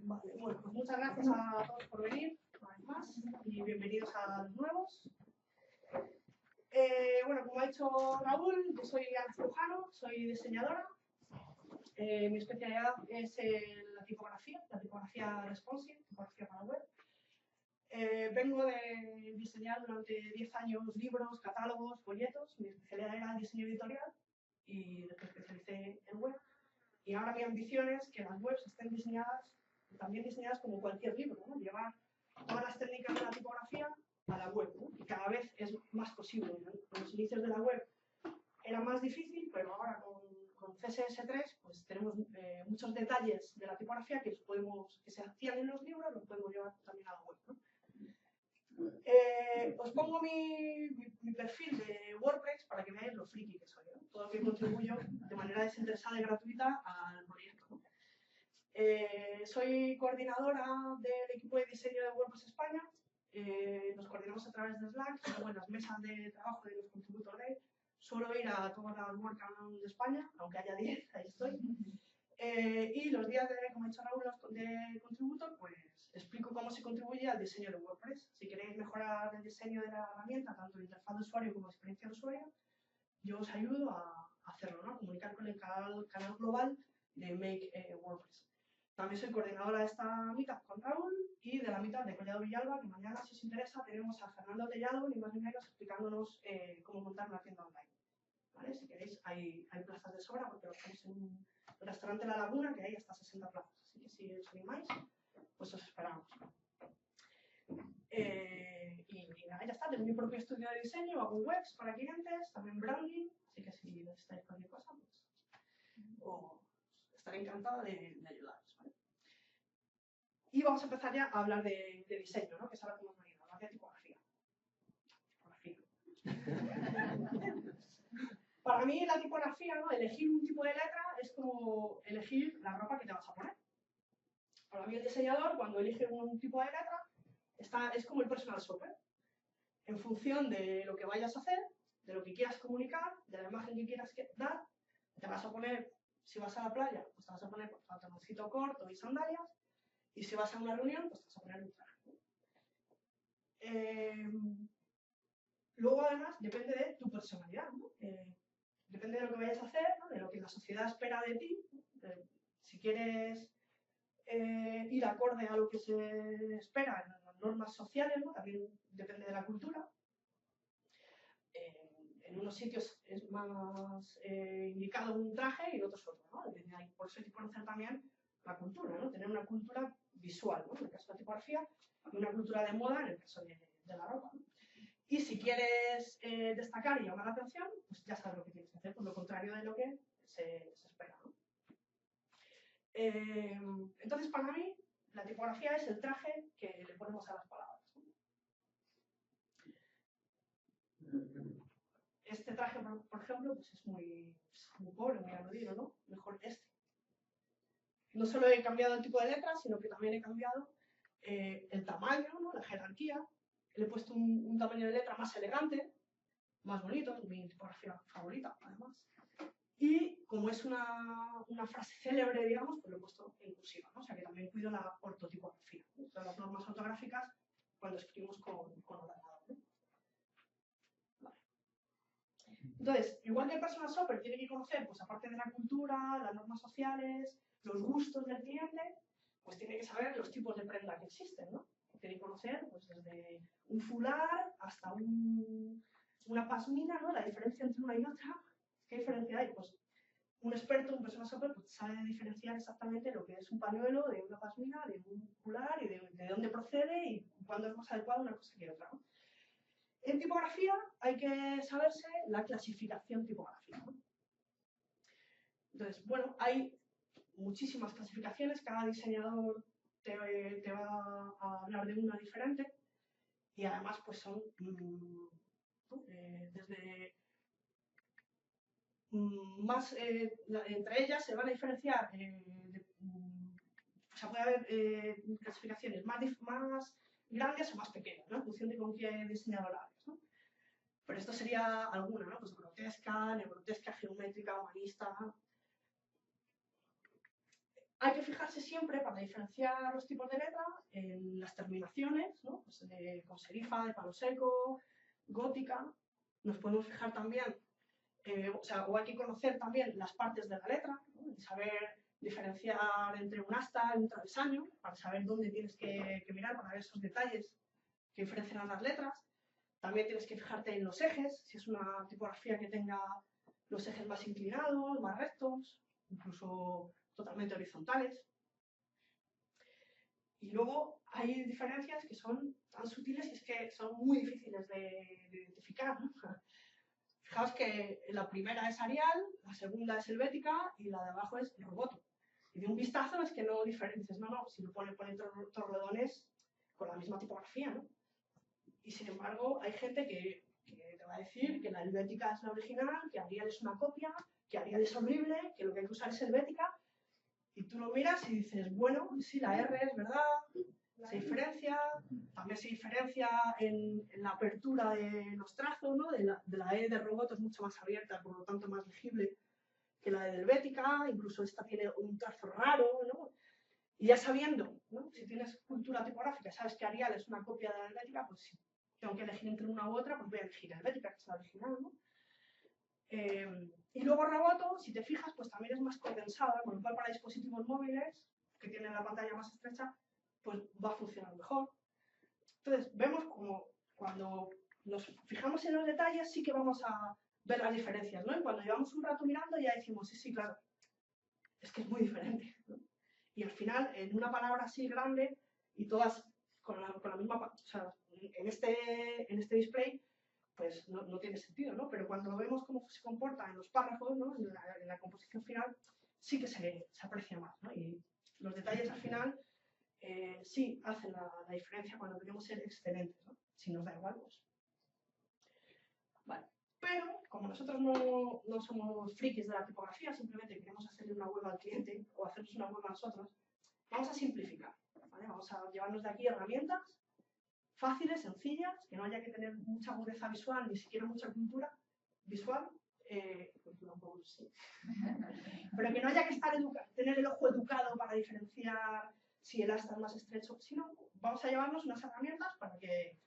Vale, bueno, pues muchas gracias a todos por venir, una vez más, y bienvenidos a los nuevos. Bueno, como ha dicho Raúl, yo soy Ana Cirujano, soy diseñadora. Mi especialidad es la tipografía responsive, tipografía para web. Vengo de diseñar durante 10 años libros, catálogos, folletos. Mi especialidad era el diseño editorial y después especialicé en web. Y ahora mi ambición es que las webs estén también diseñadas como cualquier libro, ¿no? Llevar todas las técnicas de la tipografía a la web, ¿no? Y cada vez es más posible, ¿no? En los inicios de la web era más difícil, pero ahora con CSS3 pues tenemos muchos detalles de la tipografía que se hacían en los libros, los podemos llevar también a la web, ¿no? Os pongo mi perfil de WordPress para que veáis lo friki que soy, ¿no? Todo lo que contribuyo de manera desinteresada y gratuita al proyecto, ¿no? Soy coordinadora del equipo de diseño de WordPress España. Nos coordinamos a través de Slack, luego en las mesas de trabajo de los Contributor Day. Suelo ir a todas las WordCamp de España, aunque haya 10, ahí estoy. Y los días como ha dicho Raúl, de Contributor, pues explico cómo se contribuye al diseño de WordPress. Si queréis mejorar el diseño de la herramienta, tanto de interfaz de usuario como de experiencia de usuario, yo os ayudo a hacerlo, ¿no? A comunicar con el canal global de Make WordPress. También soy coordinadora de esta meetup con Raúl y de la meetup de Collado Villalba, que mañana, si os interesa, tenemos a Fernando Tellado, ni más ni menos, explicándonos cómo montar una tienda online. ¿Vale? Si queréis, hay plazas de sobra porque lo hacemos en un restaurante La Laguna, que hay hasta 60 plazas. Así que si os animáis, pues os esperamos. Y nada, ya está. Tengo mi propio estudio de diseño, hago webs para clientes, también branding. Así que si necesitáis cualquier cosa, pues estaré encantada de ayudaros. ¿Vale? Y vamos a empezar ya a hablar de diseño, ¿no? Que es ahora que hemos venido, hablar de tipografía. Para mí la tipografía, ¿no? Elegir un tipo de letra es como elegir la ropa que te vas a poner. Para mí el diseñador, cuando elige un tipo de letra, es como el personal shopper. En función de lo que vayas a hacer, de lo que quieras comunicar, de la imagen que quieras dar, te vas a poner, si vas a la playa, pues te vas a poner pantaloncito corto y sandalias, y si vas a una reunión, pues te vas a poner un traje. Luego, además, depende de tu personalidad, ¿no? Depende de lo que vayas a hacer, ¿no? De lo que la sociedad espera de ti. Si quieres ir acorde a lo que se espera en las normas sociales, ¿no? También depende de la cultura. En unos sitios es más indicado un traje y en otros otro, ¿no? Por eso hay que conocer también la cultura, ¿no? Tener una cultura visual, ¿no? En el caso de la tipografía, y una cultura de moda en el caso de la ropa, ¿no? Y si quieres destacar y llamar la atención, pues ya sabes lo que tienes que hacer, por lo contrario de lo que se espera, ¿no? Entonces, para mí, la tipografía es el traje que le ponemos a las palabras, ¿no? Este traje, por ejemplo, pues es muy pobre, muy anodino, ¿no? Mejor este. No solo he cambiado el tipo de letra, sino que también he cambiado el tamaño, ¿no? La jerarquía. Le he puesto un tamaño de letra más elegante, más bonito, es mi tipografía favorita, además. Y como es una frase célebre, digamos, pues lo he puesto en cursiva, ¿no? O sea que también cuido la ortotipografía, ¿no? Todas las normas ortográficas cuando escribimos con ordenador, ¿no? Vale. Entonces, igual que el personal shopper tiene que conocer, pues aparte de la cultura, las normas sociales, los gustos del cliente, pues tiene que saber los tipos de prenda que existen, ¿no? Tiene que conocer, pues desde un fular hasta una pasmina, ¿no? La diferencia entre una y otra. ¿Qué diferencia hay? Pues un experto, un personal shopper, pues sabe diferenciar exactamente lo que es un pañuelo de una pasmina, de un fular y de dónde procede y cuándo es más adecuado una cosa que otra, ¿no? En tipografía hay que saberse la clasificación tipográfica, ¿no? Entonces, bueno, hay muchísimas clasificaciones, cada diseñador te va a hablar de una diferente y además pues son desde más, entre ellas se van a diferenciar, o sea, puede haber clasificaciones más grandes o más pequeñas, ¿no? En función de con qué diseñador hables, ¿no? Pero esto sería alguna, ¿no? Pues grotesca, neogrotesca, geométrica, humanista. Hay que fijarse siempre, para diferenciar los tipos de letra, en las terminaciones, ¿no? Pues con serifa, de palo seco, gótica. Nos podemos fijar también, o hay que conocer también las partes de la letra, ¿no? Saber diferenciar entre un asta y un travesaño, para saber dónde tienes que mirar, para ver esos detalles que diferencian las letras. También tienes que fijarte en los ejes, si es una tipografía que tenga los ejes más inclinados, más rectos, incluso totalmente horizontales. Y luego hay diferencias que son tan sutiles y es que son muy difíciles de identificar, ¿no? Fijaos que la primera es Arial, la segunda es Helvética y la de abajo es Roboto. Y de un vistazo es que no diferencias, no, si lo ponen torredones con la misma tipografía, ¿no? Y sin embargo, hay gente que te va a decir que la Helvética es la original, que Arial es una copia, que Arial es horrible, que lo que hay que usar es Helvética. Y tú lo miras y dices, bueno, sí, la R es verdad, se diferencia, también se diferencia en la apertura de los trazos, ¿no? De la E de Roboto es mucho más abierta, por lo tanto más legible que la de Helvética, incluso esta tiene un trazo raro, ¿no? Y ya sabiendo, ¿no? Si tienes cultura tipográfica, sabes que Arial es una copia de la Helvética, pues si tengo que elegir entre una u otra, pues voy a elegir Helvética, que es la original, ¿no? Y luego Roboto, si te fijas, pues también es más condensada, con lo cual para dispositivos móviles, que tienen la pantalla más estrecha, pues va a funcionar mejor. Entonces, vemos como cuando nos fijamos en los detalles sí que vamos a ver las diferencias, ¿no? Y cuando llevamos un rato mirando ya decimos, sí, claro, es que es muy diferente, ¿no? Y al final, en una palabra así grande y todas con la misma, o sea, en este display, pues no tiene sentido, ¿no? Pero cuando vemos cómo se comporta en los párrafos, ¿no? En la composición final, sí que se aprecia más, ¿no? Y los detalles al final sí hacen la diferencia cuando queremos ser excelentes, ¿no? Si nos da igual, pues. Vale. Pero, como nosotros no somos frikis de la tipografía, simplemente queremos hacerle una web al cliente o hacernos una web a nosotros, vamos a simplificar, ¿vale? Vamos a llevarnos de aquí herramientas fáciles, sencillas, que no haya que tener mucha agudeza visual, ni siquiera mucha cultura visual, sí. Pero que no haya que tener el ojo educado para diferenciar si el asta es más estrecho, sino vamos a llevarnos unas herramientas para que,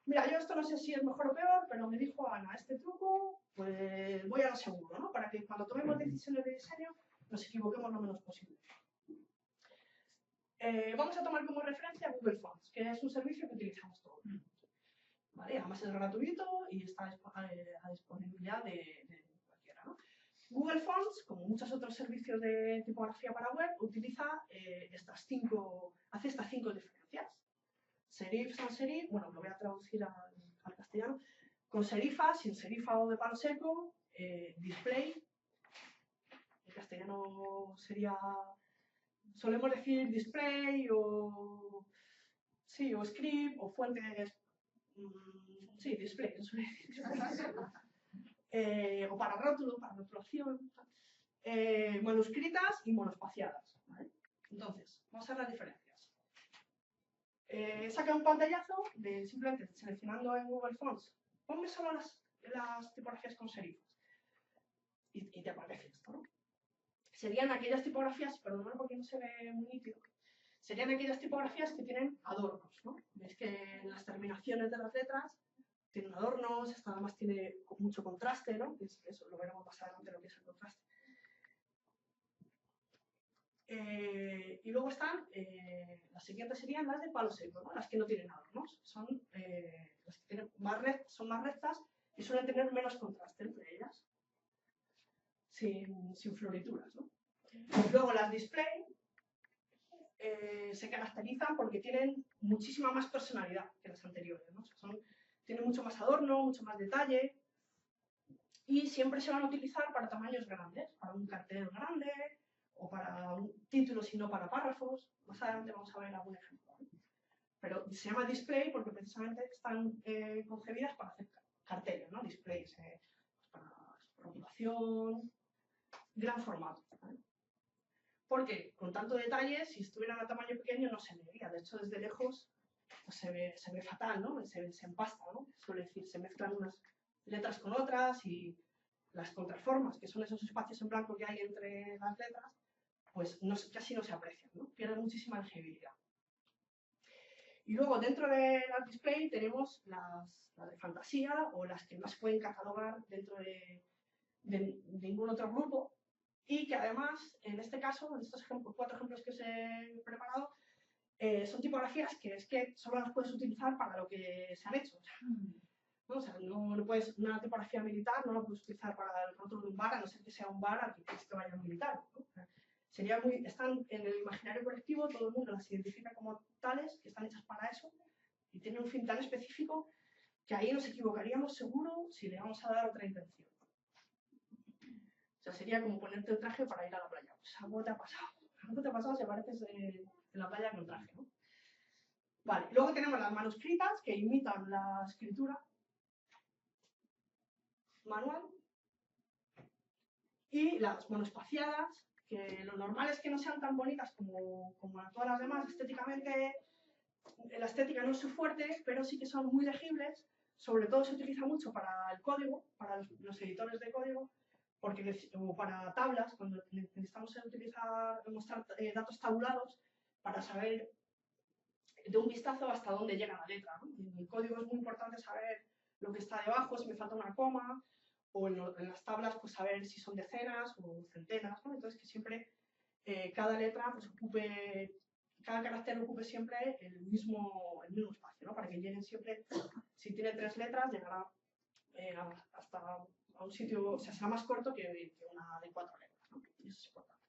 mira, yo esto no sé si es mejor o peor, pero me dijo Ana, este truco, pues voy a lo seguro, ¿no? Para que cuando tomemos decisiones de diseño nos equivoquemos lo menos posible. Vamos a tomar como referencia Google Fonts, que es un servicio que utilizamos todos. ¿Vale? Además es gratuito y está a disponibilidad de cualquiera, ¿no? Google Fonts, como muchos otros servicios de tipografía para web, utiliza hace estas 5 diferencias. Serif, sans serif, bueno, lo voy a traducir al castellano. Con serifa, sin serifa o de palo seco, display. En castellano sería, solemos decir display o script o fuentes. Sí, display, eso o para rótulo, para rotulación, manuscritas y monospaciadas, ¿vale? Entonces, vamos a ver las diferencias. Saca un pantallazo de simplemente seleccionando en Google Fonts, ponme solo las tipografías con serifas y te aparece esto, ¿no? Serían aquellas tipografías, perdón porque no se ve muy nítido, serían aquellas tipografías que tienen adornos, ¿no? Veis que en las terminaciones de las letras tienen adornos, esta además tiene mucho contraste, ¿no? Eso lo veremos más adelante lo que es el contraste. Y luego están, las siguientes serían las de palo seco, ¿no? Las que no tienen adornos. Son las que tienen son más rectas y suelen tener menos contraste entre ellas, sin florituras, ¿no? Luego las display se caracterizan porque tienen muchísima más personalidad que las anteriores, ¿no? Tienen mucho más adorno, mucho más detalle y siempre se van a utilizar para tamaños grandes, para un cartel grande o para un título, sino para párrafos. Más adelante vamos a ver algún ejemplo, ¿no? Pero se llama display porque precisamente están concebidas para hacer carteles, ¿no? Displays para rotulación, gran formato, ¿vale? Porque con tanto detalle, si estuvieran a tamaño pequeño no se vería. De hecho, desde lejos pues se ve fatal, ¿no? Se empasta, ¿no? Suele decir, se mezclan unas letras con otras y las contraformas, que son esos espacios en blanco que hay entre las letras, pues casi no se aprecian, ¿no? Pierden muchísima legibilidad. Y luego dentro del Art Display tenemos las de fantasía o las que no se pueden catalogar dentro de ningún otro grupo y que además, en este caso, en estos ejemplos, 4 ejemplos que os he preparado, son tipografías que es que solo las puedes utilizar para lo que se han hecho. O sea, no puedes, una tipografía militar no la puedes utilizar para el rótulo de un bar, a no ser que sea un bar al que vaya un militar, ¿no? O sea, están en el imaginario colectivo, todo el mundo las identifica como tales, que están hechas para eso, y tienen un fin tan específico que ahí nos equivocaríamos seguro si le vamos a dar otra intención. O sea, sería como ponerte el traje para ir a la playa. Pues algo te ha pasado. Algo te ha pasado si apareces en la playa con traje, ¿no? Vale, luego tenemos las manuscritas que imitan la escritura manual y las monoespaciadas, que lo normal es que no sean tan bonitas como todas las demás. Estéticamente, la estética no es su fuerte, pero sí que son muy legibles. Sobre todo se utiliza mucho para el código, para los editores de código, o para tablas, cuando necesitamos mostrar datos tabulados para saber de un vistazo hasta dónde llega la letra, ¿no? En el código es muy importante saber lo que está debajo, si me falta una coma, o en las tablas pues saber si son decenas o centenas, ¿no? Entonces que siempre cada letra pues cada carácter ocupe siempre el mismo espacio, ¿no? Para que lleguen siempre, si tiene 3 letras, llegará hasta a un sitio, o sea, será más corto que una de 4 letras, ¿no? Y eso es importante.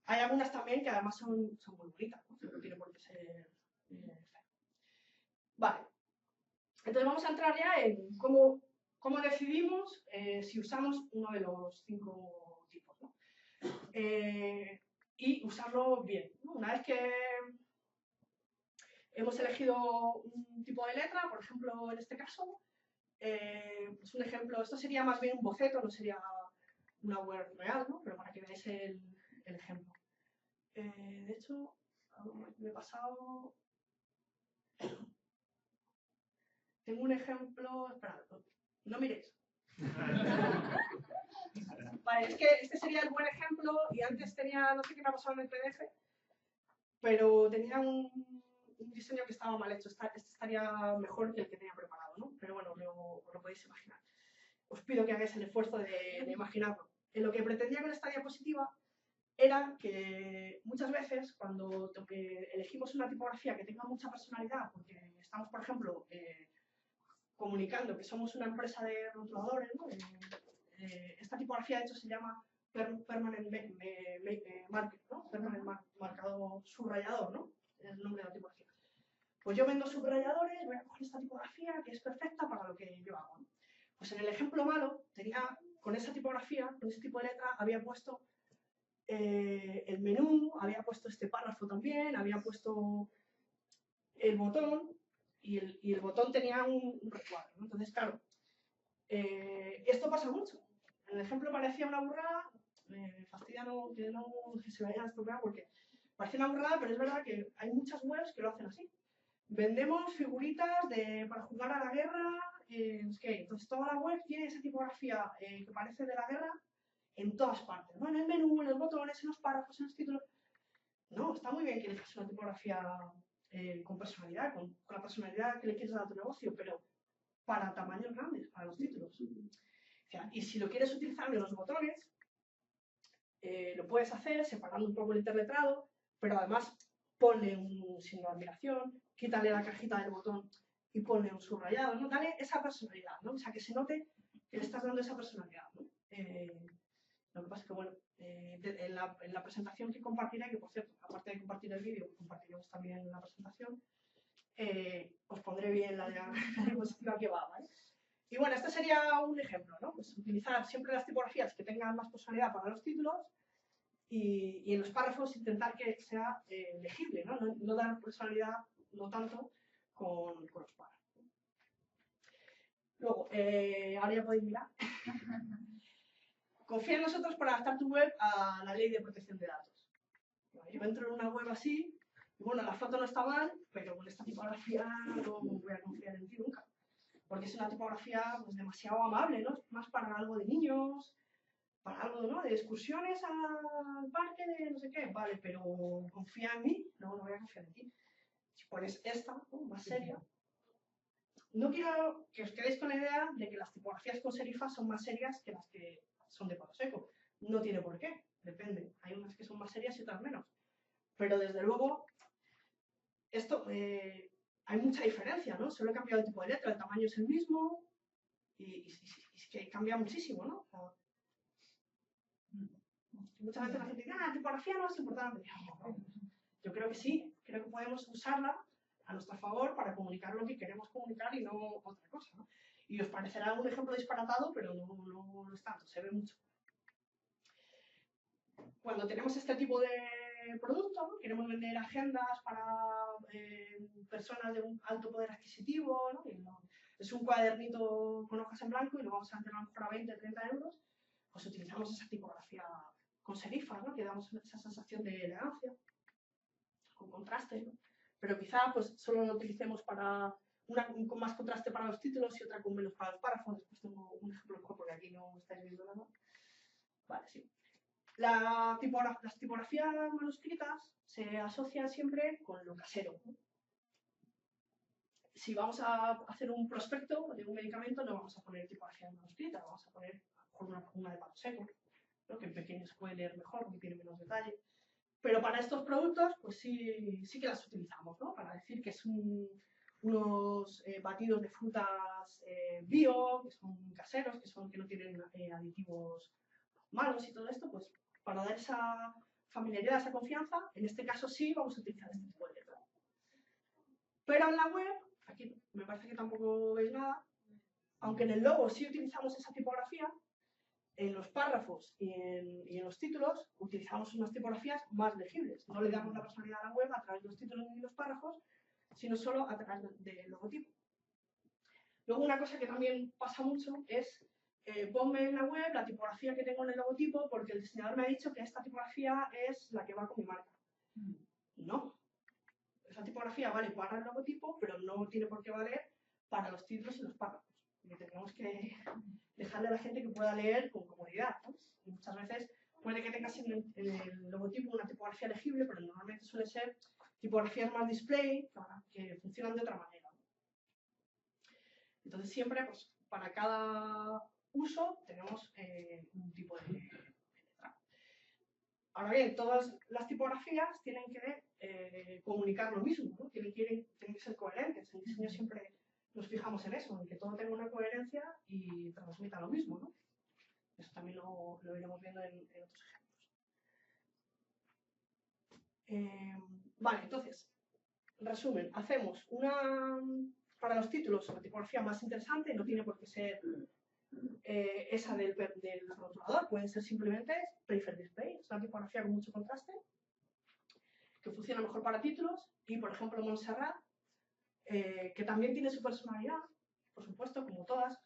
Hay algunas también que además son muy bonitas, ¿no? No tiene por qué ser feo. Vale. Entonces vamos a entrar ya en cómo decidimos si usamos uno de los 5 tipos, ¿no? Y usarlo bien, ¿no? Una vez que hemos elegido un tipo de letra, por ejemplo, en este caso, pues un ejemplo, esto sería más bien un boceto, no sería una web real, ¿no? Pero para que veáis el ejemplo. De hecho, me he pasado... Tengo un ejemplo... Esperad, no miréis. Vale, es que este sería el buen ejemplo y antes tenía, no sé qué me ha pasado en el PDF, pero tenía un diseño que estaba mal hecho. Este estaría mejor que el que tenía preparado, ¿no? Pero bueno, lo podéis imaginar. Os pido que hagáis el esfuerzo de imaginarlo. En lo que pretendía con esta diapositiva era que muchas veces cuando elegimos una tipografía que tenga mucha personalidad, porque estamos, por ejemplo, comunicando que somos una empresa de rotuladores, ¿no? Esta tipografía de hecho se llama Permanent Marker, ¿no? Permanent marcado subrayador, ¿no? Es el nombre de la tipografía. Pues yo vendo subrayadores, voy a coger esta tipografía que es perfecta para lo que yo hago, ¿no? Pues en el ejemplo malo tenía, con esa tipografía, con ese tipo de letra, había puesto el menú, había puesto este párrafo también, había puesto el botón y el botón tenía un recuadro, ¿no? Entonces, claro, esto pasa mucho. En el ejemplo parecía una burrada, me fastidia que se vayan a estropear porque parecía una burrada, pero es verdad que hay muchas webs que lo hacen así. Vendemos figuritas para jugar a la guerra, no sé qué. Entonces toda la web tiene esa tipografía que parece de la guerra en todas partes, ¿no? En el menú, en los botones, en los párrafos, en los títulos. No, está muy bien que elijas una tipografía con personalidad, con la personalidad que le quieres dar a tu negocio, pero para tamaños grandes, para los títulos. O sea, y si lo quieres utilizar en los botones, lo puedes hacer separando un poco el interletrado, pero además ponle un signo de admiración, quítale la cajita del botón y ponle un subrayado, ¿no? Dale esa personalidad, ¿no? O sea, que se note que le estás dando esa personalidad, ¿no? Lo que pasa es que, bueno, en la presentación que compartiré, que por cierto, aparte de compartir el vídeo, compartiremos también la presentación, os pondré bien la diapositiva que va, ¿vale? Y bueno, este sería un ejemplo, ¿no? Pues utilizar siempre las tipografías que tengan más personalidad para los títulos y en los párrafos intentar que sea legible, ¿no? No dar personalidad, no tanto, con los párrafos. Luego, ahora ya podéis mirar. Confía en nosotros para adaptar tu web a la ley de protección de datos. Yo entro en una web así, y bueno, la foto no está mal, pero con esta tipografía no voy a confiar en ti nunca. Porque es una tipografía pues, demasiado amable, ¿no? Más para algo de niños, para algo, ¿no? De excursiones al parque de no sé qué, vale, pero confía en mí, no voy a confiar en ti. Si pones esta, ¿no? Más seria, no quiero que os quedéis con la idea de que las tipografías con serifas son más serias que las que son de palo seco. No tiene por qué, depende. Hay unas que son más serias y otras menos. Pero desde luego, esto hay mucha diferencia, ¿no? Solo he cambiado el tipo de letra, el tamaño es el mismo y es que cambia muchísimo, ¿no? O sea, muchas veces la gente dice, la tipografía no es importante. Yo creo que sí, creo que podemos usarla a nuestro favor para comunicar lo que queremos comunicar y no otra cosa, ¿no? Y os parecerá un ejemplo disparatado, pero no es tanto, se ve mucho. Cuando tenemos este tipo de producto, ¿no? Queremos vender agendas para personas de un alto poder adquisitivo, ¿no? Es un cuadernito con hojas en blanco y lo vamos a vender a lo mejor a 20, 30 euros, pues utilizamos esa tipografía con serifas, ¿no? Que damos esa sensación de elegancia, con contraste, ¿no? Pero quizá pues solo lo utilicemos para una con más contraste para los títulos y otra con menos para los párrafos. Después tengo un ejemplo mejor porque aquí no estáis viendo nada. Vale, sí. Las tipografías manuscritas se asocian siempre con lo casero, ¿no? Si vamos a hacer un prospecto de un medicamento, no vamos a poner tipografías manuscritas, vamos a poner una de palo seco, ¿no? Que en pequeño se puede leer mejor, que tiene menos detalle. Pero para estos productos, pues sí que las utilizamos, ¿no? Para decir que son unos batidos de frutas bio, que son caseros, que no tienen aditivos malos y todo esto, pues para dar esa familiaridad, esa confianza, en este caso sí vamos a utilizar este tipo de letra. Pero en la web, aquí me parece que tampoco veis nada, aunque en el logo sí utilizamos esa tipografía, en los párrafos y en los títulos utilizamos unas tipografías más legibles. No le damos la personalidad a la web a través de los títulos y los párrafos, sino solo a través del logotipo. Luego una cosa que también pasa mucho es ponme en la web la tipografía que tengo en el logotipo porque el diseñador me ha dicho que esta tipografía es la que va con mi marca. No. Esa tipografía vale para el logotipo, pero no tiene por qué valer para los títulos y los párrafos. Y tenemos que dejarle a la gente que pueda leer con comodidad, ¿no? Y muchas veces puede que tengas en el logotipo una tipografía legible, pero normalmente suele ser tipografías más display que funcionan de otra manera. Entonces siempre, pues, para cada uso tenemos un tipo de letra. Ahora bien, todas las tipografías tienen que comunicar lo mismo, ¿no? Tienen que ser coherentes. En diseño siempre nos fijamos en eso, en que todo tenga una coherencia y transmita lo mismo, ¿no? Eso también lo iremos viendo en otros ejemplos. Vale, entonces, resumen, hacemos para los títulos, una tipografía más interesante, no tiene por qué ser esa del rotulador, puede ser simplemente Preferred Display, es una tipografía con mucho contraste, que funciona mejor para títulos, y por ejemplo Montserrat, que también tiene su personalidad, por supuesto, como todas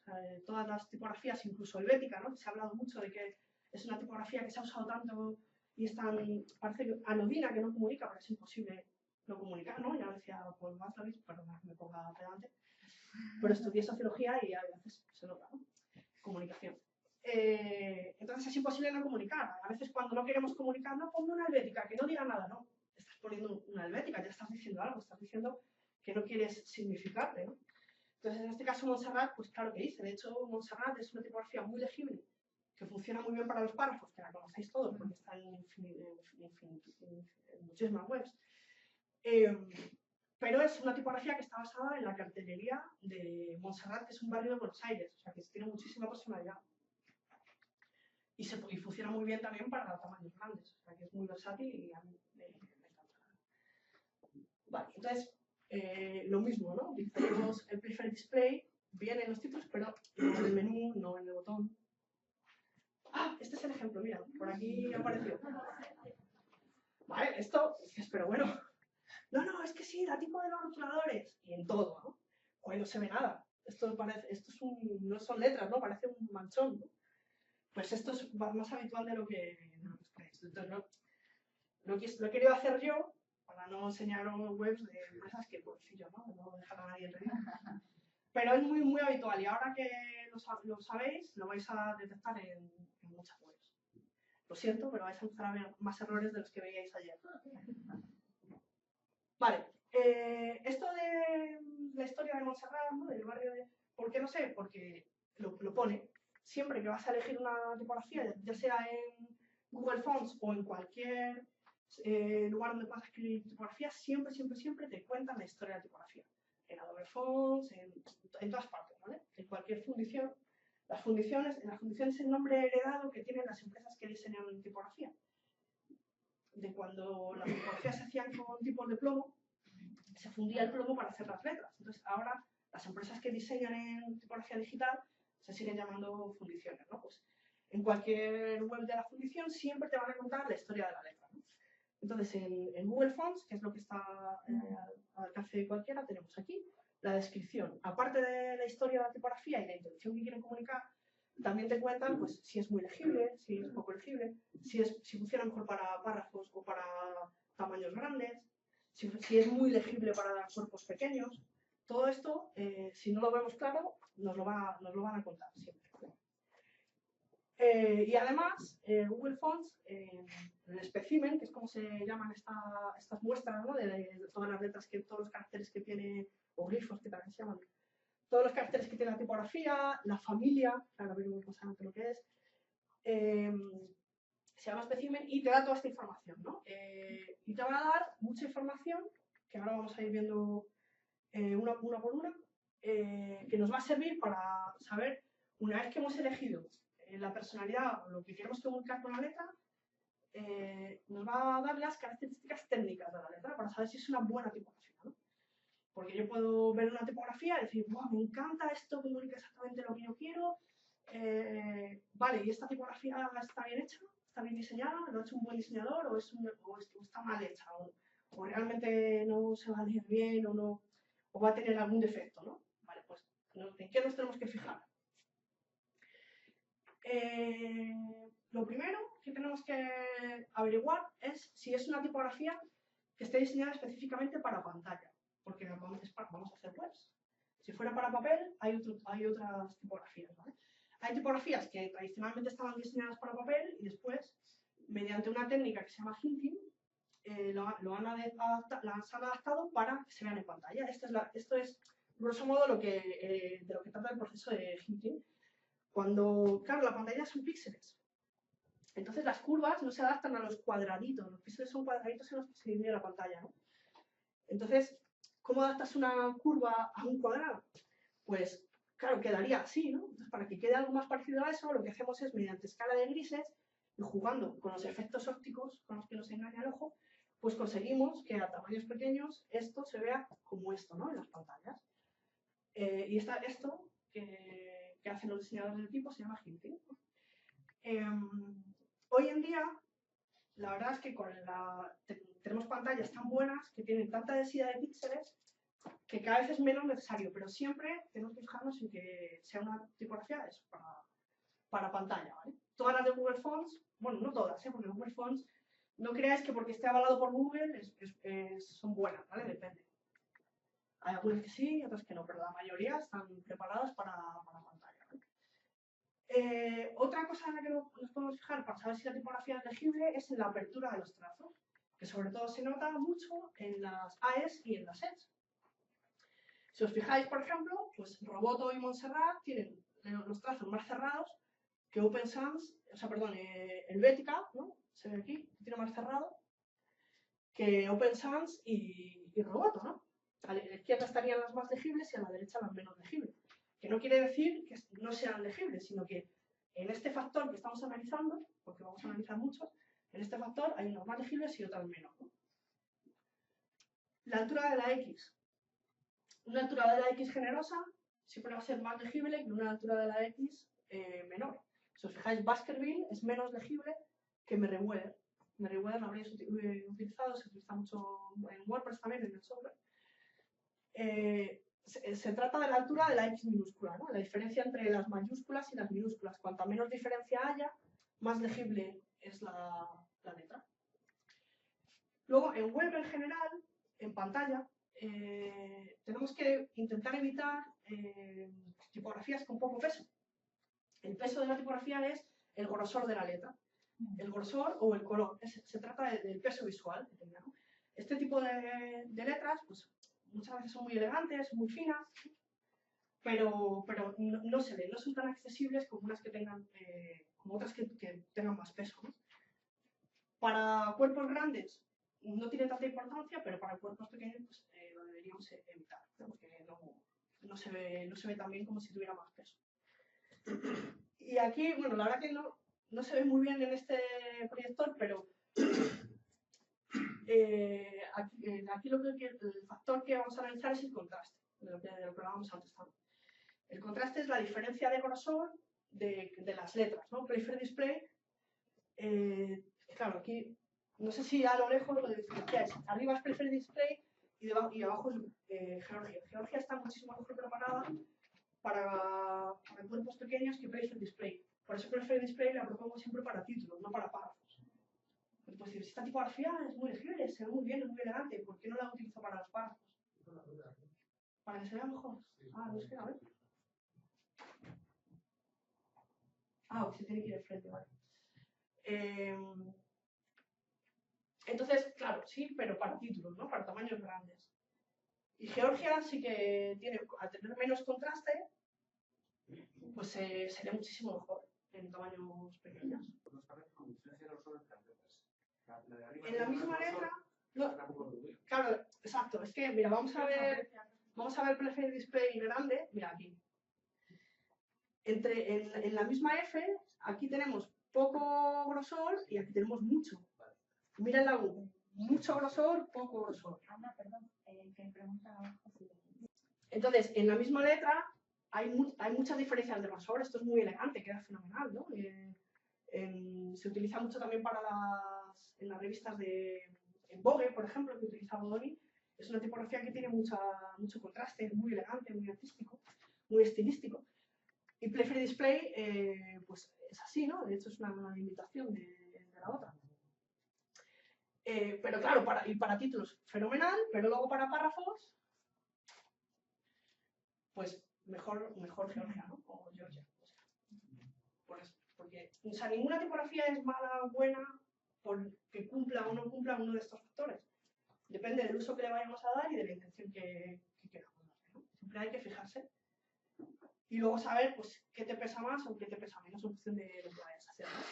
las tipografías, incluso helvética, ¿no? Se ha hablado mucho de que es una tipografía que se ha usado tanto y es tan, parece anodina que no comunica, pero es imposible no comunicar, ¿no? Ya decía Paul Watzlawick, perdona que me ponga pedante, pero estudié sociología y a veces se nota, ¿no? Comunicación. Entonces es imposible no comunicar. A veces cuando no queremos comunicar, no pongo una helvética, que no diga nada, no. Estás poniendo una helvética, ya estás diciendo algo, estás diciendo que no quieres significarte, ¿no? Entonces, en este caso, Montserrat, pues claro que dice. De hecho, Montserrat es una tipografía muy legible, que funciona muy bien para los párrafos, que la conocéis todos, porque está en muchísimas webs. Pero es una tipografía que está basada en la cartelería de Montserrat, que es un barrio de Buenos Aires, o sea, que tiene muchísima personalidad. Y funciona muy bien también para tamaños grandes, o sea, que es muy versátil y a mí me encanta. Vale, entonces, lo mismo, ¿no? Utilizamos el Preferred Display, bien en los títulos, pero no en el menú, no en el botón. Ah, este es el ejemplo, mira, por aquí apareció. Vale, esto, pero bueno, no, es que sí, da tipo de los rotuladores, y en todo, ¿no? Hoy no se ve nada. No son letras, ¿no? Parece un manchón, ¿no? Pues esto es más habitual de lo que creéis. Entonces, lo he querido hacer yo para no enseñaros webs de empresas que, pobrecillo, ¿no? No dejar a nadie en ridículo. pero es muy, muy habitual y ahora que lo sabéis, lo vais a detectar en muchas webs. Lo siento, pero vais a empezar a ver más errores de los que veíais ayer. Vale, esto de la historia de Montserrat, ¿no? Del barrio de... ¿Por qué no sé? Porque lo pone. Siempre que vas a elegir una tipografía, ya sea en Google Fonts o en cualquier lugar donde puedas escribir tipografía, siempre, siempre, siempre te cuentan la historia de la tipografía. En Adobe Fonts, en todas partes, ¿vale? En cualquier fundición. En las fundiciones es el nombre heredado que tienen las empresas que diseñan tipografía. De cuando las tipografías se hacían con tipos de plomo, se fundía el plomo para hacer las letras. Entonces, ahora las empresas que diseñan en tipografía digital se siguen llamando fundiciones, ¿no? Pues en cualquier web de la fundición siempre te van a contar la historia de la letra, ¿no? Entonces, en Google Fonts, que es lo que está al alcance de cualquiera, tenemos aquí la descripción. Aparte de la historia de la tipografía y la intención que quieren comunicar, también te cuentan pues, si es muy legible, si es poco legible, si funciona mejor para párrafos o para tamaños grandes, si es muy legible para cuerpos pequeños. Todo esto, si no lo vemos claro, nos lo van a contar siempre. Y además, Google Fonts, el specimen, que es como se llaman estas muestras, ¿no? de todas las letras, todos los caracteres que tiene, o glifos que también se llaman, todos los caracteres que tiene la tipografía, la familia, ahora veremos más adelante lo que es, se llama specimen y te da toda esta información, ¿no? Y te va a dar mucha información, que ahora vamos a ir viendo una por una, que nos va a servir para saber, una vez que hemos elegido la personalidad o lo que queremos comunicar con la letra, nos va a dar las características técnicas de la letra para saber si es una buena tipografía, ¿no? Porque yo puedo ver una tipografía y decir, wow, me encanta esto, comunica exactamente lo que yo quiero, vale, y esta tipografía está bien hecha, está bien diseñada, lo ha hecho un buen diseñador o está mal hecha, o realmente no se va a leer bien o va a tener algún defecto, ¿no? Vale, pues ¿en qué nos tenemos que fijar? Lo primero que tenemos que averiguar es si es una tipografía que esté diseñada específicamente para pantalla, porque vamos a hacer webs. Si fuera para papel, hay otras tipografías, ¿vale? Hay tipografías que tradicionalmente estaban diseñadas para papel y después, mediante una técnica que se llama hinting, las han adaptado para que se vean en pantalla. Esto es, grosso modo, de lo que trata el proceso de hinting. Cuando, claro, la pantalla son píxeles. Entonces las curvas no se adaptan a los cuadraditos. Los píxeles son cuadraditos en los que se divide la pantalla, ¿no? Entonces, ¿cómo adaptas una curva a un cuadrado? Pues, claro, quedaría así, ¿no? Entonces, para que quede algo más parecido a eso, lo que hacemos es, mediante escala de grises y jugando con los efectos ópticos con los que nos engaña el ojo, pues conseguimos que a tamaños pequeños esto se vea como esto, ¿no? En las pantallas. Y esto que hacen los diseñadores de tipo se llama hinting. Hoy en día, la verdad es que tenemos pantallas tan buenas que tienen tanta densidad de píxeles que cada vez es menos necesario, pero siempre tenemos que fijarnos en que sea una tipografía para pantalla, ¿vale? Todas las de Google Fonts, bueno, no todas, porque Google Fonts, no creáis que porque esté avalado por Google son buenas, ¿vale? Depende. Hay algunas que sí y otras que no, pero la mayoría están preparadas para pantalla, ¿vale? Otra cosa en la que nos podemos fijar para saber si la tipografía es legible es en la apertura de los trazos, que sobre todo se nota mucho en las AES y en las EDs. Si os fijáis, por ejemplo, pues Roboto y Montserrat tienen los trazos más cerrados que Open Sans, o sea, perdón, Helvética, ¿no? Se ve aquí, tiene más cerrado que Open Sans y Roboto, ¿no? A la izquierda estarían las más legibles y a la derecha las menos legibles. Que no quiere decir que no sean legibles, sino que en este factor que estamos analizando, porque vamos a analizar muchos, en este factor hay unas más legibles y otras menos, ¿no? La altura de la X. Una altura de la X generosa siempre va a ser más legible que una altura de la X menor. Si os fijáis, Baskerville es menos legible que Merriweather. Merriweather lo habréis utilizado, se utiliza mucho en WordPress también, en el software. Se trata de la altura de la X minúscula, ¿no? La diferencia entre las mayúsculas y las minúsculas. Cuanta menos diferencia haya, más legible es la letra. Luego, en web en general, en pantalla, tenemos que intentar evitar tipografías con poco peso. El peso de la tipografía es el grosor de la letra, el grosor o el color. Se trata del peso visual que tenga, ¿no? Este tipo de letras, pues muchas veces son muy elegantes, muy finas, pero no se ven, no son tan accesibles como unas que tengan, como otras que tengan más peso, ¿no? Para cuerpos grandes no tiene tanta importancia, pero para cuerpos pequeños pues, lo deberíamos evitar, ¿no? Porque no se ve tan bien como si tuviera más peso. Y aquí, bueno, la verdad que no se ve muy bien en este proyector, pero aquí el factor que vamos a analizar es el contraste, de lo que hablábamos antes también. El contraste es la diferencia de grosor de las letras, ¿no? Playfair Display, claro, aquí, no sé si a lo lejos lo diferenciáis. Arriba es Playfair Display y abajo es Georgia. Georgia está muchísimo mejor preparada para cuerpos pequeños que Playfair Display. Por eso Playfair Display la propongo siempre para títulos, no para párrafos. Pues si esta tipografía es muy legible, se ve muy bien, es muy elegante, ¿por qué no la utilizo para los párrafos? Para que se vea mejor. Ah, no es que, a ver. Ah, se tiene que ir enfrente, vale. Entonces, claro, sí, pero para títulos, ¿no? Para tamaños grandes. Y Georgia sí que tiene, al tener menos contraste, pues sería muchísimo mejor en tamaños pequeños. En la misma letra, no, claro, exacto, es que, mira, vamos a ver Playfair Display grande, mira aquí. En la misma F, aquí tenemos poco grosor y aquí tenemos mucho. Mira en la U, mucho grosor, poco grosor. Entonces, en la misma letra hay muchas diferencias de grosor, esto es muy elegante, queda fenomenal, ¿no? Se utiliza mucho también en las revistas en Vogue, por ejemplo, que utiliza Bodoni. Es una tipografía que tiene mucho contraste, es muy elegante, muy artístico, muy estilístico. Y Playfair Display, pues es así, ¿no? De hecho es una imitación de la otra. Pero claro, para títulos, fenomenal, pero luego para párrafos, pues mejor Georgia, ¿no? O Georgia. Porque, o sea, ninguna tipografía es mala o buena porque cumpla o no cumpla uno de estos factores. Depende del uso que le vayamos a dar y de la intención que queramos darle, ¿no? Siempre hay que fijarse. Y luego saber, pues, qué te pesa más o qué te pesa menos en función de lo que vayas a hacer, ¿no?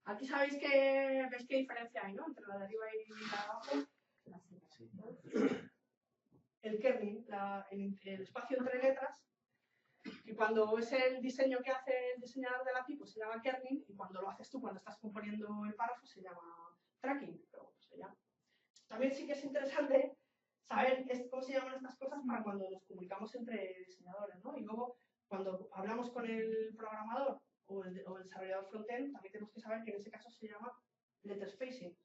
Aquí sabéis ¿veis qué diferencia hay, ¿no? Entre la de arriba y la de abajo. El kerning, el espacio entre letras, y cuando es el diseño que hace el diseñador de la tipo se llama kerning, y cuando lo haces tú, cuando estás componiendo el párrafo, se llama tracking, pero se llama. También sí que es interesante saber cómo se llaman estas cosas para cuando nos comunicamos entre diseñadores, ¿no? Y luego, cuando hablamos con el programador o el desarrollador frontend, también tenemos que saber que en ese caso se llama letter spacing,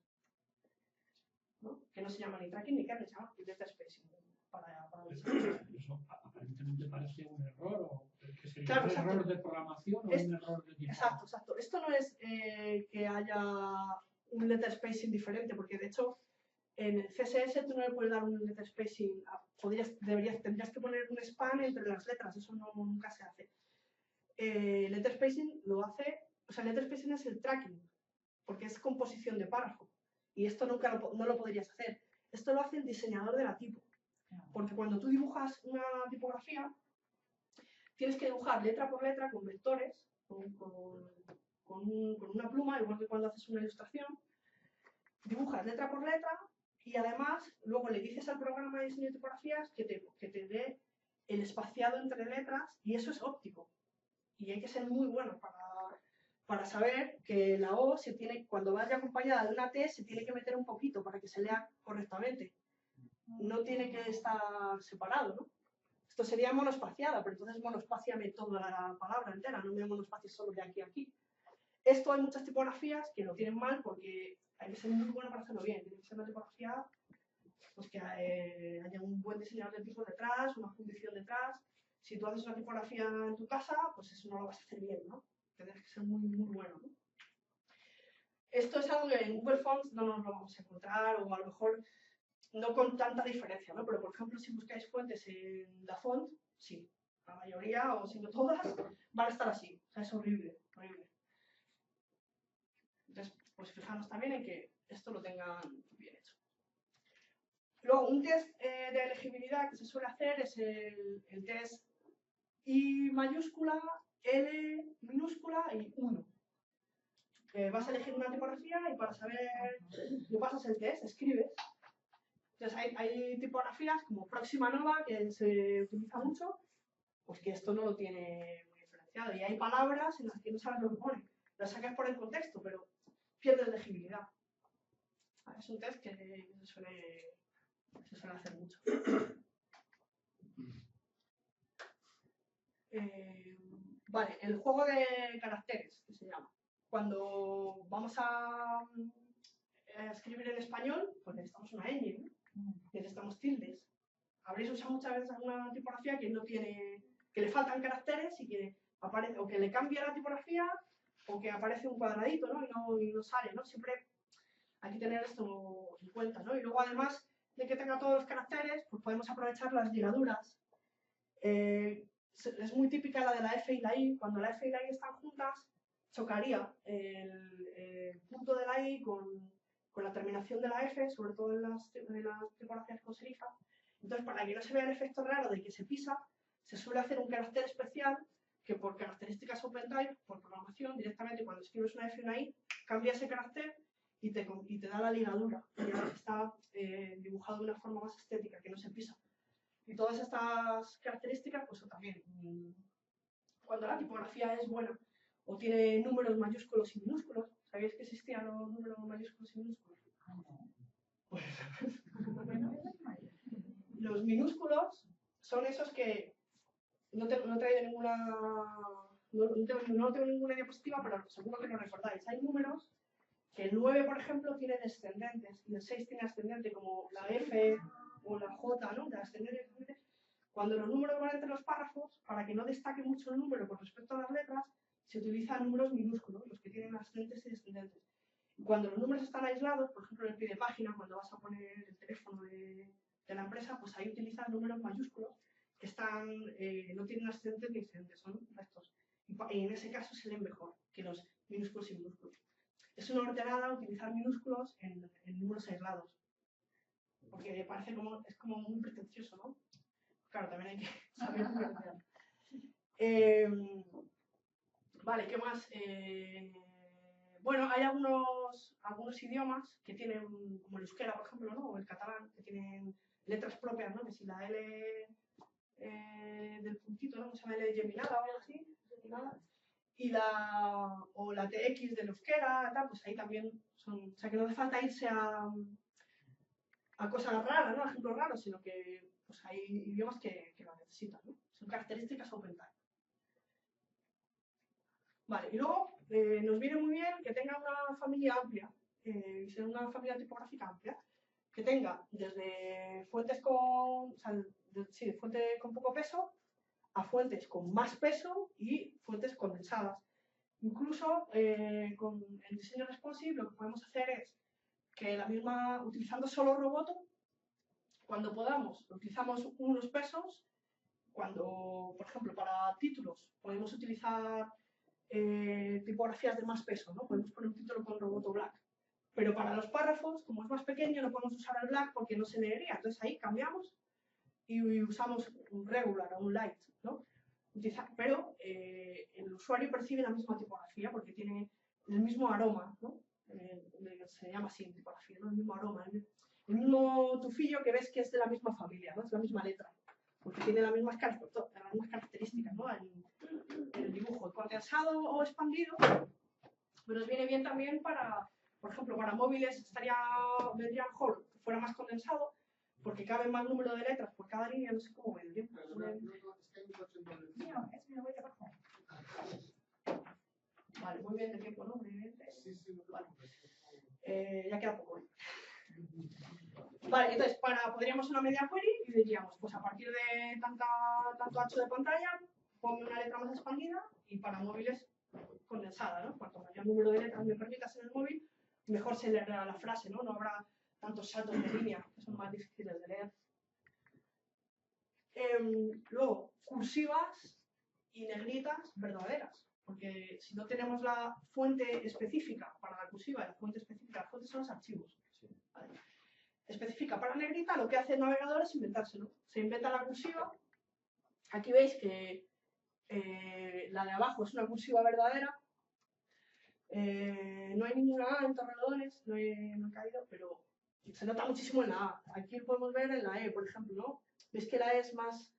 ¿no? Que no se llama ni tracking ni kerning, se llama letter spacing para el desarrollo. Eso aparentemente parece un error, o que sería Claro, un exacto. error de programación o un error de tipo. Exacto. Esto no es que haya un letter spacing diferente, porque de hecho en el CSS tú no le puedes dar un letter spacing, tendrías que poner un span entre las letras, eso nunca se hace. Letter spacing lo hace, o sea, letter spacing es el tracking, porque es composición de párrafo, y esto no lo podrías hacer. Esto lo hace el diseñador de la tipo, porque cuando tú dibujas una tipografía, tienes que dibujar letra por letra con vectores, con una pluma, igual que cuando haces una ilustración. Dibujas letra por letra y además luego le dices al programa de diseño de tipografías que te dé el espaciado entre letras, y eso es óptico. Y hay que ser muy bueno para saber que la O cuando vaya acompañada de una T se tiene que meter un poquito para que se lea correctamente. No tiene que estar separado, ¿no? Esto sería monospaciada, pero entonces monospáciame toda la palabra entera, no me monospacies solo de aquí a aquí. Esto hay muchas tipografías que lo tienen mal porque hay que ser muy bueno para hacerlo bien. Tiene que ser una tipografía pues que haya un buen diseñador de tipo detrás, una fundición detrás. Si tú haces una tipografía en tu casa, pues eso no lo vas a hacer bien, ¿no? Tienes que ser muy bueno, ¿no? Esto es algo que en Google Fonts no nos lo vamos a encontrar, o a lo mejor no con tanta diferencia, ¿no? Pero, por ejemplo, si buscáis fuentes en Dafont, sí, la mayoría, o si no todas, van a estar así. O sea, es horrible, horrible. Entonces, pues fijaros también en que esto lo tengan bien hecho. Luego, un test de elegibilidad que se suele hacer es el test I mayúscula, L minúscula y 1. Vas a elegir una tipografía y para saber, le pasas el test, escribes. Entonces hay tipografías como Próxima Nova, que se utiliza mucho, pues que esto no lo tiene muy diferenciado. Y hay palabras en las que no sabes lo que pone. Las sacas por el contexto, pero pierdes legibilidad. Es un test que se suele hacer mucho. Vale, el juego de caracteres, que se llama. Cuando vamos a escribir en español, pues necesitamos una ñ, ¿no? Necesitamos tildes. Habréis usado muchas veces alguna tipografía que no tiene, que le faltan caracteres y que aparece, o que le cambia la tipografía, o que aparece un cuadradito, ¿no? Y no sale, ¿no? Siempre hay que tener esto en cuenta, ¿no? Y luego, además de que tenga todos los caracteres, pues podemos aprovechar las ligaduras. Es muy típica la de la F y la I. Cuando la F y la I están juntas, chocaría el punto de la I con la terminación de la F, sobre todo en las tipografías con serifa. Entonces, para que no se vea el efecto raro de que se pisa, se suele hacer un carácter especial que por características OpenType, por programación, directamente cuando escribes una F y una I, cambia ese carácter y te da la ligadura. Y está dibujado de una forma más estética, que no se pisa. Y todas estas características, pues también, cuando la tipografía es buena o tiene números mayúsculos y minúsculos, ¿sabéis que existían los números mayúsculos y minúsculos? Pues, los minúsculos son esos que no traigo ninguna, no tengo ninguna diapositiva, pero seguro que lo recordáis. Hay números que el 9, por ejemplo, tiene descendentes y el 6 tiene ascendente, como la F o la J, ¿no? De ascendente. Cuando los números van entre los párrafos, para que no destaque mucho el número con respecto a las letras, se utilizan números minúsculos, los que tienen ascendentes y descendentes. Y cuando los números están aislados, por ejemplo en el pie de página, cuando vas a poner el teléfono de la empresa, pues ahí utilizan números mayúsculos que no tienen ascendentes ni descendentes, son rectos. Y en ese caso se leen mejor que los minúsculos y minúsculos. Es una ordenada utilizar minúsculos en números aislados, porque parece es como muy pretencioso, ¿no? Claro, también hay que saber diferenciar. Vale, ¿qué más? Bueno, hay algunos idiomas que tienen, como el euskera, por ejemplo, ¿no? O el catalán, que tienen letras propias, ¿no? Que si la L del puntito, ¿no? Se llama L geminada o algo así, o la TX del euskera, tal, pues ahí también son, o sea, que no hace falta irse a cosas raras, ¿no? A ejemplos raros, sino que pues hay idiomas que lo necesitan, ¿no? Son características OpenType. Vale, y luego nos viene muy bien que tenga una familia amplia, sea una familia tipográfica amplia, que tenga desde fuentes fuentes con poco peso a fuentes con más peso y fuentes condensadas. Incluso con el diseño responsive lo que podemos hacer es que utilizando solo Roboto, cuando podamos, utilizamos unos pesos. Cuando, por ejemplo, para títulos podemos utilizar tipografías de más peso, ¿no? Podemos poner un título con Roboto Black. Pero para los párrafos, como es más pequeño, no podemos usar el Black porque no se leería. Entonces ahí cambiamos y usamos un regular o un light, ¿no? Pero el usuario percibe la misma tipografía porque tiene el mismo aroma, ¿no? Se llama así tipografía, ¿no? El mismo aroma, el mismo tufillo que ves que es de la misma familia, ¿no? Es la misma letra, porque tiene las mismas características, ¿no? El dibujo condensado o expandido, pero nos viene bien también para, por ejemplo, para móviles vendría mejor que fuera más condensado, porque cabe más número de letras por cada línea, no sé cómo vendría. Vale, muy bien de tiempo, ¿no? Sí, vale. Ya queda poco. Vale, entonces podríamos una media query y diríamos, pues a partir de tanto ancho de pantalla, ponme una letra más expandida y para móviles condensada, ¿no? Cuanto mayor número de letras me permitas en el móvil, mejor se leerá la frase, ¿no? No habrá tantos saltos de línea, que son más difíciles de leer. Luego, cursivas y negritas verdaderas, porque si no tenemos la fuente específica para la cursiva y la fuente específica, la fuente son los archivos. ¿Vale? Específica para negrita, lo que hace el navegador es inventárselo. Se inventa la cursiva. Aquí veis que la de abajo es una cursiva verdadera. No hay ninguna A en Torrelodones, no he caído, pero se nota muchísimo en la A. Aquí lo podemos ver en la E, por ejemplo, ¿no? Veis que la E es más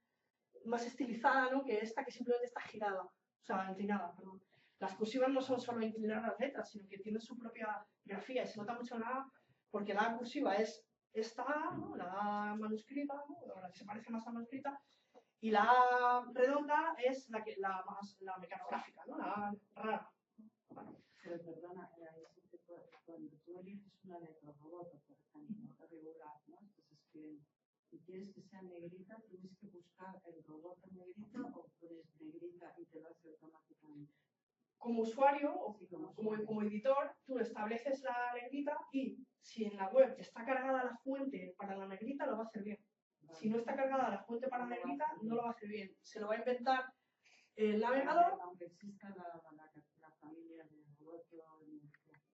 estilizada, ¿no? Que esta, que simplemente está girada, o sea, inclinada, perdón. Las cursivas no son solo inclinar las letras, sino que tienen su propia grafía y se nota mucho en la A, porque la A cursiva es esta A, ¿no? La A manuscrita, ¿no? La que se parece más a manuscrita, y la A redonda es la mecanográfica, ¿no? La A rara. Bueno. Pero perdona, cuando tú eliges una letra robota, por ejemplo, regular, ¿no? Estás escribiendo y quieres que sea negrita, tienes que buscar el robot en negrita o pones negrita y te lo hace automáticamente. Como usuario o como editor, tú estableces la negrita y si en la web está cargada la fuente para la negrita, lo va a hacer bien. Vale. Si no está cargada la fuente para la negrita, no lo va a hacer bien. Se lo va a inventar el navegador. Aunque exista la familia de Roboto.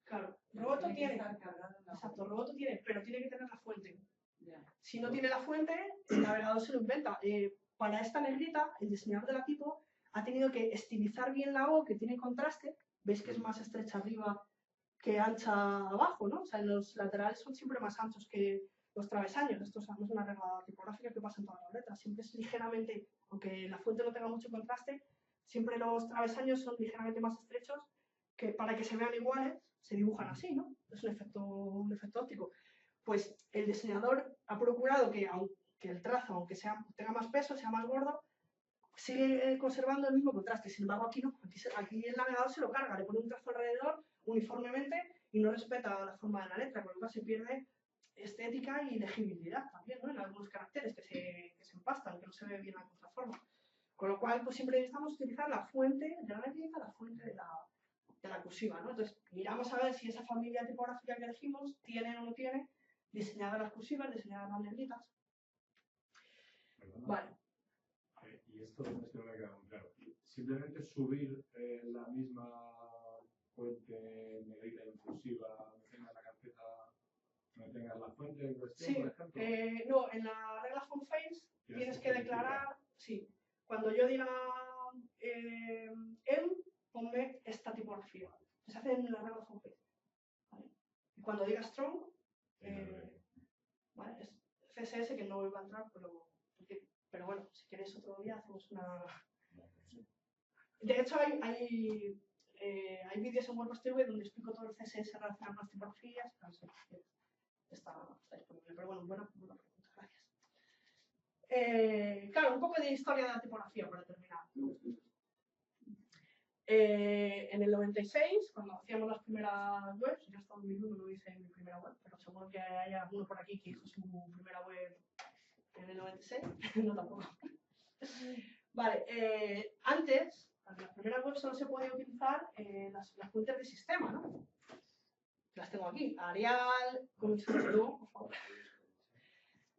Claro, Roboto tiene. Exacto, Roboto tiene, pero tiene que tener la fuente. Yeah. Si no tiene la fuente, el navegador se lo inventa. Para esta negrita, el diseñador del equipo ha tenido que estilizar bien la O, que tiene contraste. Veis que es más estrecha arriba que ancha abajo, ¿no? O sea, los laterales son siempre más anchos que los travesaños. Esto es una regla tipográfica que pasa en todas las letras. Siempre es ligeramente, aunque la fuente no tenga mucho contraste, siempre los travesaños son ligeramente más estrechos, que para que se vean iguales, se dibujan así, ¿no? Es un efecto óptico. Pues el diseñador ha procurado que el trazo, aunque tenga más peso, sea más gordo, sigue conservando el mismo contraste. Sin embargo, aquí no. Aquí el navegador se lo carga, le pone un trazo alrededor uniformemente y no respeta la forma de la letra, con lo cual se pierde estética y legibilidad también, ¿no? En algunos caracteres que se empastan, que no se ve bien la contraforma. Con lo cual, pues siempre necesitamos utilizar la fuente de la negrita, la fuente de la cursiva, ¿no? Entonces, miramos a ver si esa familia tipográfica que elegimos tiene o no tiene diseñadas las cursivas, diseñadas las negritas. ¿Perdona? Vale. Y esto es que no me ha quedado muy claro. Simplemente subir la misma fuente negrita y cursiva, no tenga la carpeta, no tenga la fuente en cuestión, Sí, por ejemplo. no, en la regla font face tienes que declarar, sí, cuando yo diga ponme esta tipografía. Se hace en la regla font face. ¿Vale? Y cuando diga strong, ¿vale? Es CSS que no iba a entrar, pero bueno, si queréis otro día hacemos una... De hecho, hay vídeos en WordPress TV donde explico todo el CSS relacionado con las tipografías, así que está disponible. Pero bueno, buena pregunta, gracias. Claro, un poco de historia de la tipografía para terminar. En el 96, cuando hacíamos las primeras webs, yo hasta 2001 no hice mi primera web, pero seguro que hay alguno por aquí que hizo su primera web en el 96, no tampoco. Vale, antes, en las primeras webs solo se podía utilizar las fuentes de sistema, ¿no? Las tengo aquí, Arial, Comics por favor.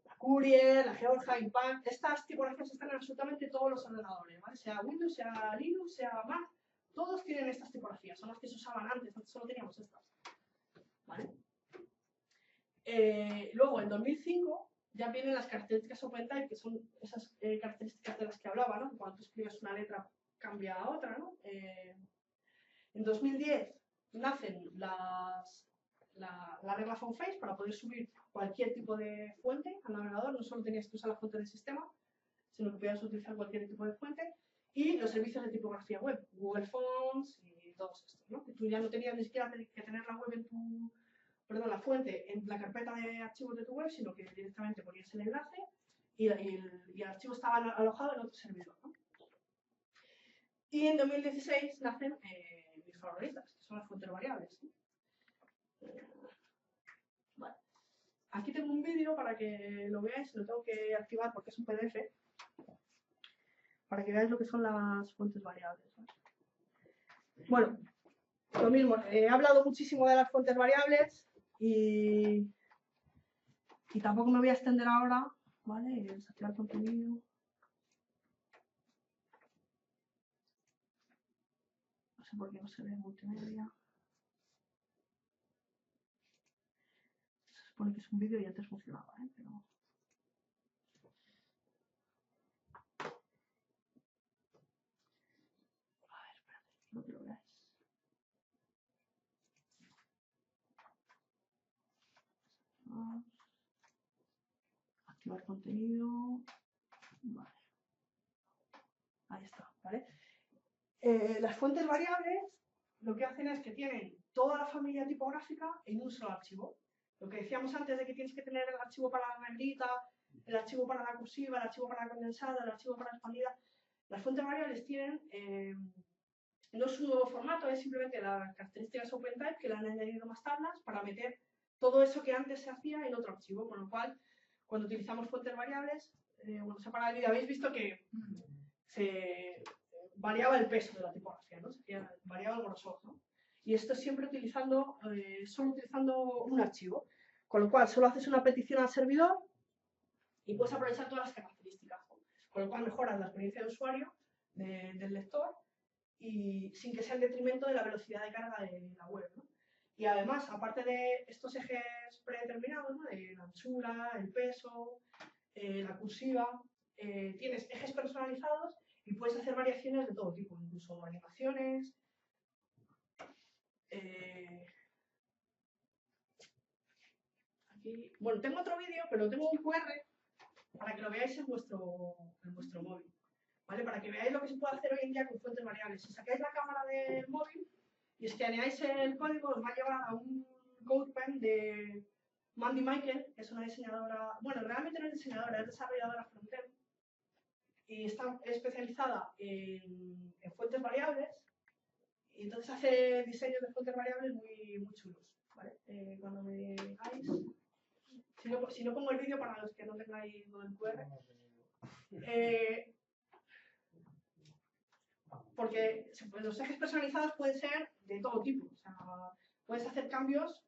La Courier, la Georgia, Impact, estas tipografías están en absolutamente todos los ordenadores, ¿vale? Sea Windows, sea Linux, sea Mac, todos tienen estas tipografías, son las que se usaban antes solo teníamos estas, ¿vale? Luego, en 2005, ya vienen las características OpenType, que son esas características de las que hablaba, ¿no? Cuando tú escribes una letra cambia a otra, ¿no? En 2010 nacen la regla font face para poder subir cualquier tipo de fuente al navegador, no solo tenías que usar la fuente del sistema, sino que podías utilizar cualquier tipo de fuente, y los servicios de tipografía web, Google Fonts y todos estos, ¿no? Que tú ya no tenías ni siquiera que tener la web la fuente en la carpeta de archivos de tu web, sino que directamente ponías el enlace y el archivo estaba alojado en otro servidor, ¿no? Y en 2016 nacen mis favoritas, que son las fuentes variables, ¿no? Vale. Aquí tengo un vídeo para que lo veáis, lo tengo que activar porque es un PDF, para que veáis lo que son las fuentes variables, ¿no? Bueno, lo mismo, he hablado muchísimo de las fuentes variables y Y tampoco me voy a extender ahora, ¿vale? Desactivar el contenido. No sé por qué no se ve multimedia. Se supone que es un vídeo y antes funcionaba, ¿eh? Pero... A ver, espérate, quiero que lo veáis. Activar contenido. Vale. Ahí está, ¿vale? Las fuentes variables lo que hacen es que tienen toda la familia tipográfica en un solo archivo. Lo que decíamos antes de que tienes que tener el archivo para la negrita, el archivo para la cursiva, el archivo para la condensada, el archivo para la expandida. Las fuentes variables tienen, no es un nuevo formato, es simplemente las características OpenType que le han añadido más tablas para meter todo eso que antes se hacía en otro archivo. Con lo cual, cuando utilizamos fuentes variables, bueno, separado el vídeo, habéis visto que se variaba el peso de la tipografía, ¿no? Variaba el grosor, ¿no? Y esto siempre utilizando, solo utilizando un archivo. Con lo cual, solo haces una petición al servidor y puedes aprovechar todas las características, ¿no? Con lo cual, mejoras la experiencia de usuario del lector y sin que sea en detrimento de la velocidad de carga de la web, ¿no? Y además, aparte de estos ejes predeterminados, ¿no? De la anchura, el peso, la cursiva, tienes ejes personalizados y puedes hacer variaciones de todo tipo, incluso animaciones. Aquí, bueno, tengo otro vídeo, pero tengo un QR para que lo veáis en vuestro móvil, ¿vale? Para que veáis lo que se puede hacer hoy en día con fuentes variables. Si sacáis la cámara del móvil y escaneáis el código, os va a llevar a un CodePen de Mandy Michael, que es una diseñadora, bueno, realmente no es diseñadora, es desarrolladora frontend y está especializada en fuentes variables y entonces hace diseños de fuentes variables muy chulos, ¿vale? Cuando me digáis, si no pongo el vídeo para los que no tengáis lo del QR, porque los ejes personalizados pueden ser de todo tipo, o sea, puedes hacer cambios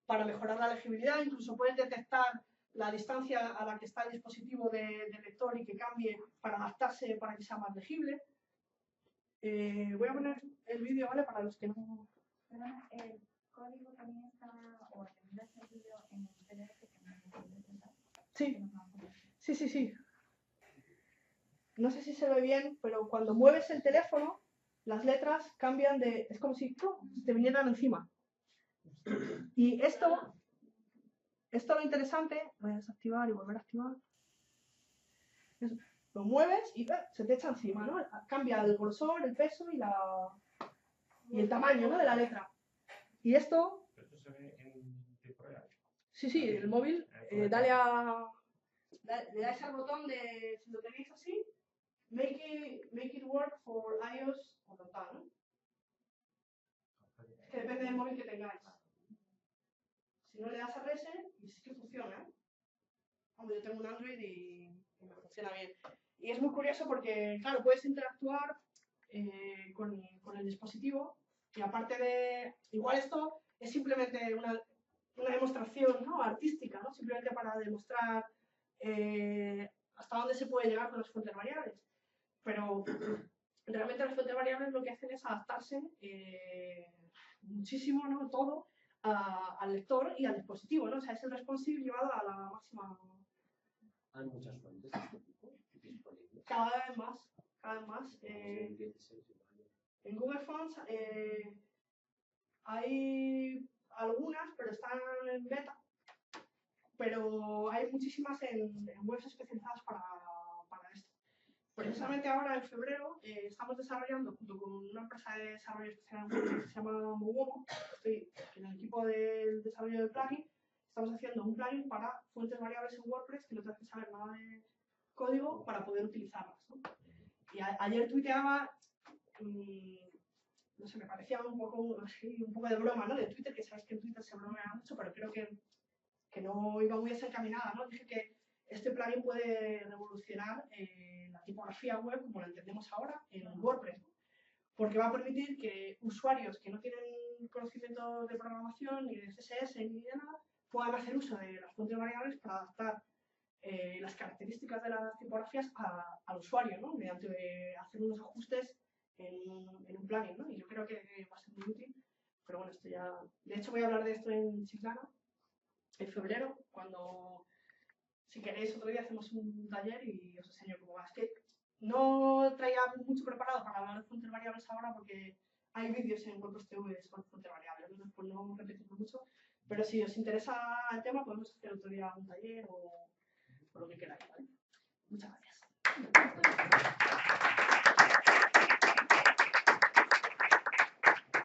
para mejorar la legibilidad, incluso puedes detectar la distancia a la que está el dispositivo del lector y que cambie para adaptarse para que sea más legible. Voy a poner el vídeo, ¿vale? Para los que no... Perdona, el código también está, o tendrás el vídeo en el PDF que me puedes presentar. Sí. No sé si se ve bien, pero cuando mueves el teléfono, las letras cambian de... Es como si te vinieran encima. Y esto lo interesante... Voy a desactivar y volver a activar. Lo mueves y se te echa encima, ¿no? Cambia el grosor, el peso y el tamaño, ¿no? De la letra. Y esto... ¿Esto se ve en tiempo real? Sí, el móvil, le dais al botón de, si lo tenéis así, make it work for iOS o tal, ¿no? Es que depende del móvil que tengáis. Si no le das a reset, y sí que funciona, ¿eh? Hombre, yo tengo un Android y me funciona bien. Y es muy curioso porque, claro, puedes interactuar con el dispositivo y aparte de... Igual esto es simplemente una demostración, ¿no? Artística, ¿no? Simplemente para demostrar hasta dónde se puede llegar con las fuentes variables. Pero realmente las fuentes variables lo que hacen es adaptarse muchísimo, ¿no? Todo al lector y al dispositivo, ¿no? O sea, es el responsive llevado a la máxima... Hay muchas fuentes de este tipo disponibles. Cada vez más. En Google Fonts hay algunas, pero están en beta. Pero hay muchísimas en webs especializadas para esto. Precisamente ahora, en febrero, estamos desarrollando, junto con una empresa de desarrollo especial que se llama Mogomo, estoy en el equipo del desarrollo del plugin, estamos haciendo un plugin para fuentes variables en WordPress que no te hace saber nada de código para poder utilizarlas, ¿no? Y ayer tuiteaba, no sé, me parecía un poco de broma, ¿no? De Twitter, que sabéis que en Twitter se bromea mucho, pero creo que no iba muy desencaminada, ¿no? Dije que este plugin puede revolucionar la tipografía web como la entendemos ahora en WordPress, porque va a permitir que usuarios que no tienen conocimiento de programación ni de CSS ni de nada puedan hacer uso de las fuentes variables para adaptar las características de las tipografías al usuario, ¿no? Mediante hacer unos ajustes en un plugin, ¿no? Y yo creo que va a ser muy útil, pero bueno, esto ya... De hecho, voy a hablar de esto en Chiclana en febrero, cuando, si queréis, otro día hacemos un taller y os enseño cómo va. Es que no traía mucho preparado para hablar de fuentes variables ahora porque hay vídeos en WordPress TV sobre fuentes variables, ¿no? Pues no repetirlo mucho, pero si os interesa el tema podemos hacer otro día un taller o lo que queráis, ¿vale?